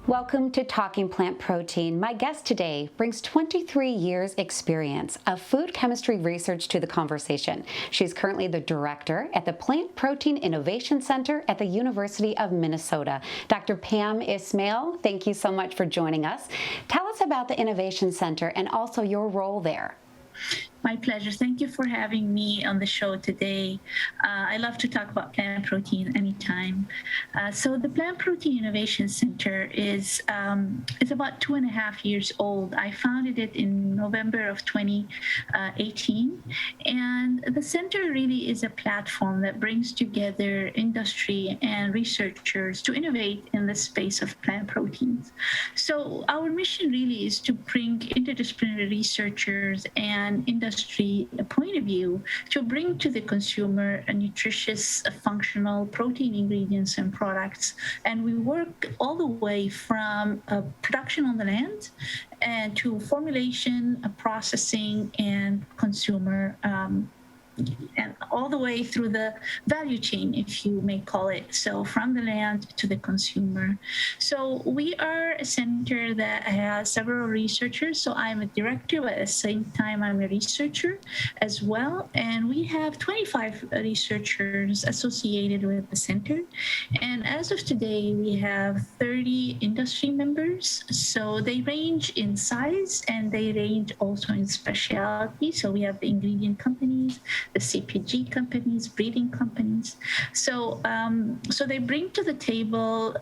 Welcome to Talking Plant Protein. My guest today brings 23 years experience of food chemistry research to the conversation. She's currently the director at the Plant Protein Innovation Center at the University of Minnesota. Dr. Pam Ismail, thank you so much for joining us. Tell us about the Innovation Center and also your role there. My pleasure. Thank you for having me on the show today. I love to talk about plant protein anytime. So the Plant Protein Innovation Center is it's about 2.5 years old. I founded it in November of 2018. And the center really is a platform that brings together industry and researchers to innovate in the space of plant proteins. So our mission really is to bring interdisciplinary researchers and industry a point of view to bring to the consumer a nutritious, functional protein ingredients and products. And we work all the way from production on the land and to formulation, processing, and consumer and all the way through the value chain, if you may call it. So from the land to the consumer. So we are a center that has several researchers. So I'm a director, but at the same time, I'm a researcher as well. And we have 25 researchers associated with the center. And as of today, we have 30 industry members. So they range in size and they range also in specialty. So we have the ingredient companies, the CPG companies, breeding companies. So they bring to the table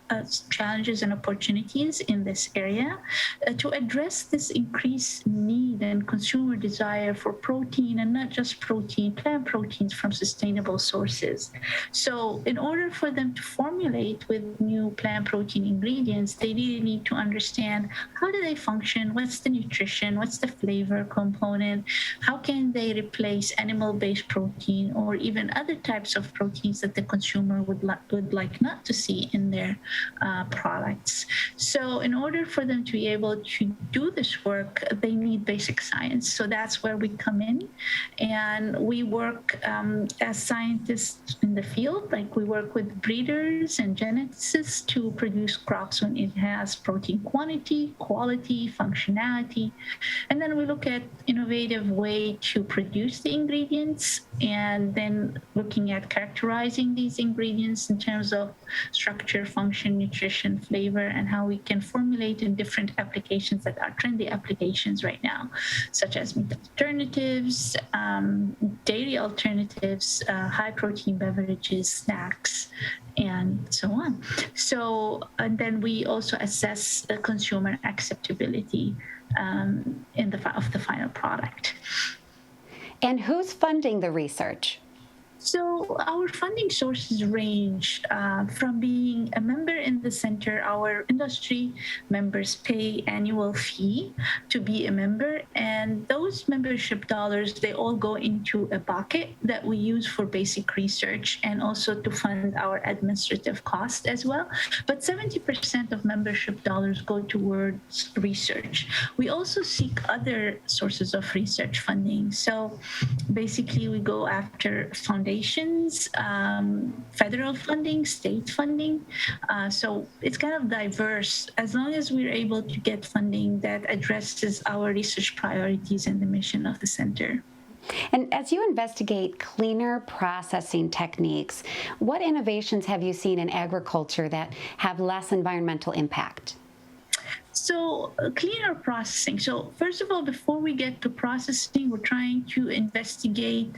challenges and opportunities in this area to address this increased need and consumer desire for protein, and not just protein, plant proteins from sustainable sources. So in order for them to formulate with new plant protein ingredients, they really need to understand how do they function, what's the nutrition, what's the flavor component, how can they replace animal-based protein or even other types of proteins that the consumer would like not to see in their products. So in order for them to be able to do this work, they need basic science. So that's where we come in, and we work as scientists in the field. Like we work with breeders and geneticists to produce crops when it has protein quantity, quality, functionality, and then we look at innovative way to produce the ingredients, and then looking at characterizing these ingredients in terms of structure, function, nutrition, flavor, and how we can formulate in different applications that are trendy applications right now, such as meat alternatives, dairy alternatives, high protein beverages, snacks, and so on. So, and then we also assess the consumer acceptability of the final product. And who's funding the research? So our funding sources range from being a member in the center. Our industry members pay annual fee to be a member, and those membership dollars, they all go into a bucket that we use for basic research and also to fund our administrative costs as well. But 70% of membership dollars go towards research. We also seek other sources of research funding. So basically we go after foundations, federal funding, state funding. So it's kind of diverse as long as we're able to get funding that addresses our research priorities and the mission of the center. And as you investigate cleaner processing techniques, what innovations have you seen in agriculture that have less environmental impact? So cleaner processing. So first of all, before we get to processing, we're trying to investigate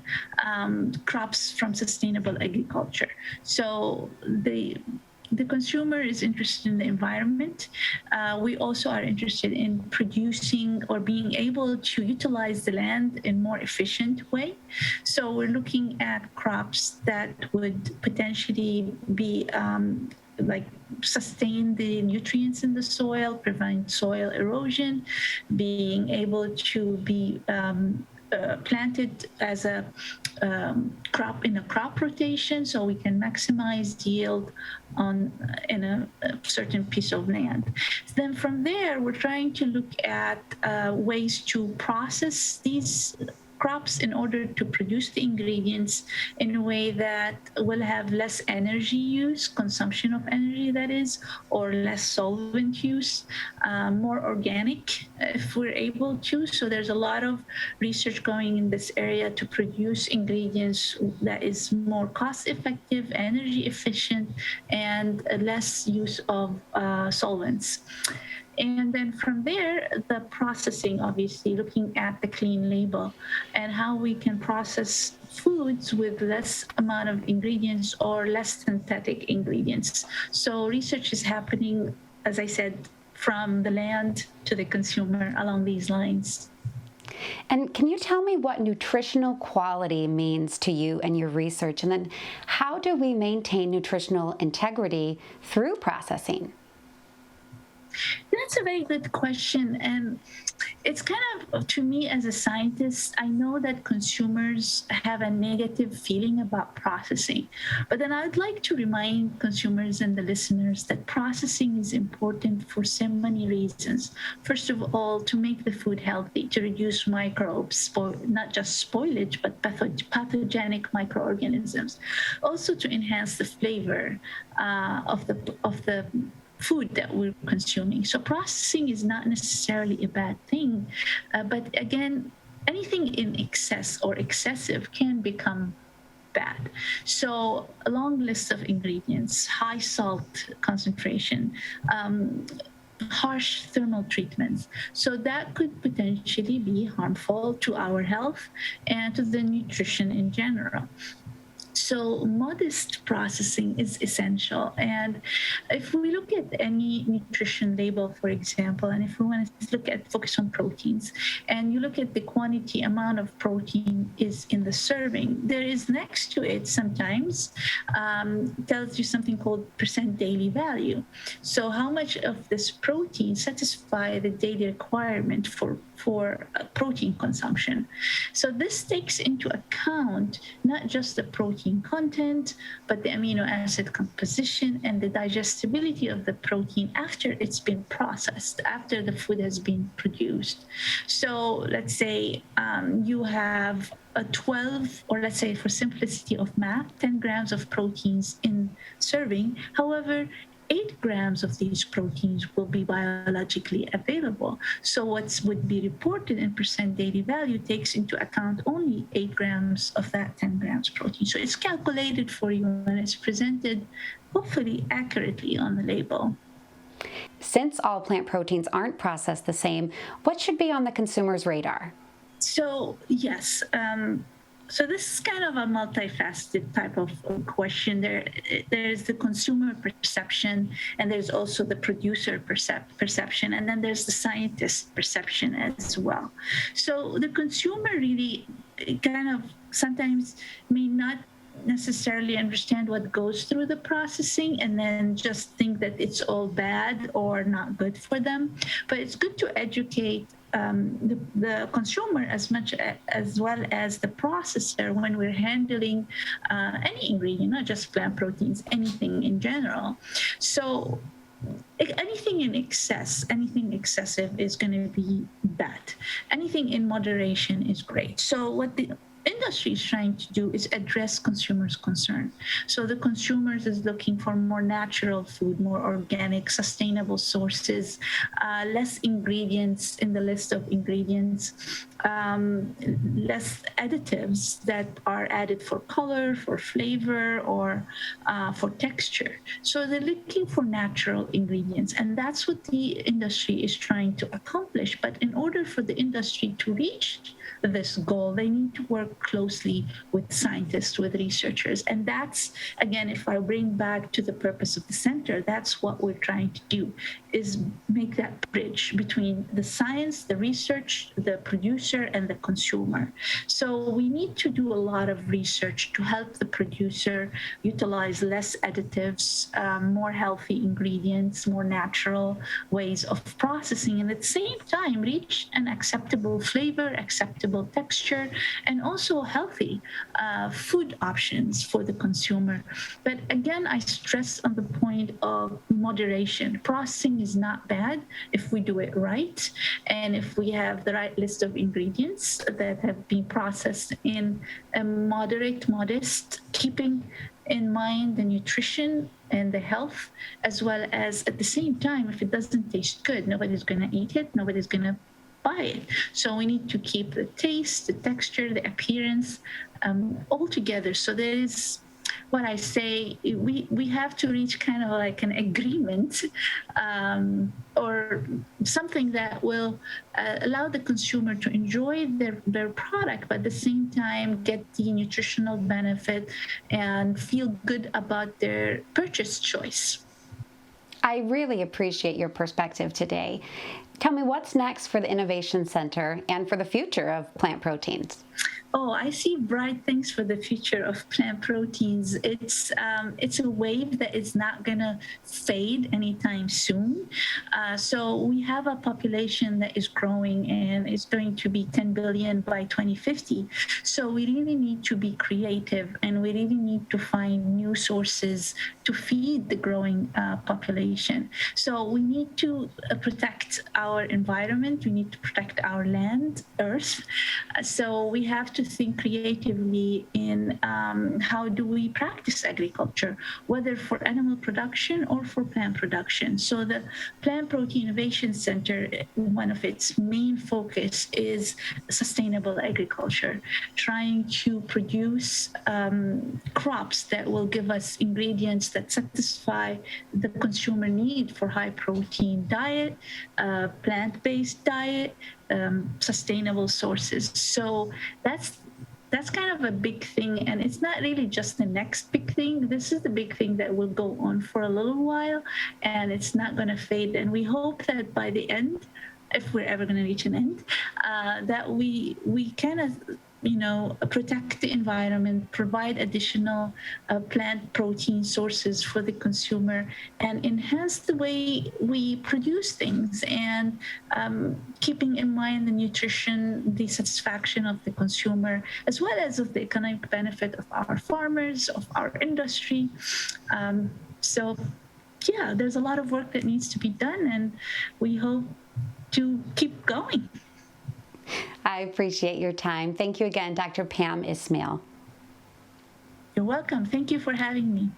crops from sustainable agriculture. So the consumer is interested in the environment. We also are interested in producing or being able to utilize the land in more efficient way. So we're looking at crops that would potentially be like sustain the nutrients in the soil, prevent soil erosion, being able to be planted as a crop in a crop rotation, so we can maximize yield in a certain piece of land. Then from there, we're trying to look at ways to process these crops in order to produce the ingredients in a way that will have less energy use, consumption of energy, that is, or less solvent use, more organic if we're able to. So there's a lot of research going in this area to produce ingredients that is more cost effective, energy efficient, and less use of solvents. And then from there, the processing, obviously, looking at the clean label and how we can process foods with less amount of ingredients or less synthetic ingredients. So research is happening, as I said, from the land to the consumer along these lines. And can you tell me what nutritional quality means to you and your research? And then how do we maintain nutritional integrity through processing? That's a very good question. And it's kind of, to me as a scientist, I know that consumers have a negative feeling about processing. But then I'd like to remind consumers and the listeners that processing is important for so many reasons. First of all, to make the food healthy, to reduce microbes, not just spoilage, but pathogenic microorganisms. Also to enhance the flavor of the food that we're consuming. So processing is not necessarily a bad thing, but again, anything in excess or excessive can become bad. So a long list of ingredients, high salt concentration, harsh thermal treatments. So that could potentially be harmful to our health and to the nutrition in general. So modest processing is essential. And if we look at any nutrition label, for example, and if we want to look at focus on proteins, and you look at the quantity amount of protein is in the serving, there is next to it sometimes tells you something called percent daily value. So how much of this protein satisfy the daily requirement for protein consumption. So this takes into account not just the protein content, but the amino acid composition and the digestibility of the protein after it's been processed, after the food has been produced. So let's say you have a 12, or let's say for simplicity of math, 10 grams of proteins in serving. However, 8 grams of these proteins will be biologically available. So what would be reported in percent daily value takes into account only 8 grams of that 10 grams protein. So it's calculated for you and it's presented hopefully accurately on the label. Since all plant proteins aren't processed the same, what should be on the consumer's radar? So yes, so this is kind of a multifaceted type of question. There's the consumer perception, and there's also the producer perception, and then there's the scientist perception as well. So the consumer really kind of sometimes may not necessarily understand what goes through the processing and then just think that it's all bad or not good for them. But it's good to educate the consumer as well as the processor when we're handling any ingredient, not just plant proteins, anything in general. So anything in excess, anything excessive is going to be bad. Anything in moderation is great. So what the industry is trying to do is address consumers' concern. So the consumers is looking for more natural food, more organic, sustainable sources, less ingredients in the list of ingredients, less additives that are added for color, for flavor, or for texture. So they're looking for natural ingredients, and that's what the industry is trying to accomplish. But in order for the industry to reach this goal, they need to work closely with scientists, with researchers. And that's, again, if I bring back to the purpose of the center, that's what we're trying to do, is make that bridge between the science, the research, the producer, and the consumer. So we need to do a lot of research to help the producer utilize less additives, more healthy ingredients, more natural ways of processing, and at the same time reach an acceptable flavor, acceptable texture, and also healthy food options for the consumer. But again, I stress on the point point of moderation. Processing is not bad if we do it right, and if we have the right list of ingredients that have been processed in a modest, keeping in mind the nutrition and the health, as well as at the same time, if it doesn't taste good, nobody's going to eat it, nobody's going to buy it. So we need to keep the taste, the texture, the appearance all together. So there is what I say, we have to reach kind of like an agreement or something that will allow the consumer to enjoy their product, but at the same time get the nutritional benefit and feel good about their purchase choice. I really appreciate your perspective today. Tell me what's next for the Innovation Center and for the future of plant proteins. Oh, I see bright things for the future of plant proteins. It's a wave that is not going to fade anytime soon. So we have a population that is growing and it's going to be 10 billion by 2050. So we really need to be creative and we really need to find new sources to feed the growing population. So we need to protect our environment. We need to protect our land, earth. So we have to think creatively in how do we practice agriculture, whether for animal production or for plant production. So the Plant Protein Innovation Center, one of its main focus is sustainable agriculture, trying to produce crops that will give us ingredients that satisfy the consumer need for high protein diet, plant-based diet, sustainable sources. So that's kind of a big thing, and it's not really just the next big thing. This is the big thing that will go on for a little while, and it's not going to fade. And we hope that by the end, if we're ever going to reach an end, that we kind of protect the environment, provide additional plant protein sources for the consumer, and enhance the way we produce things, and keeping in mind the nutrition, the satisfaction of the consumer, as well as of the economic benefit of our farmers, of our industry. So, yeah, there's a lot of work that needs to be done, and we hope to keep going. I appreciate your time. Thank you again, Dr. Pam Ismail. You're welcome. Thank you for having me.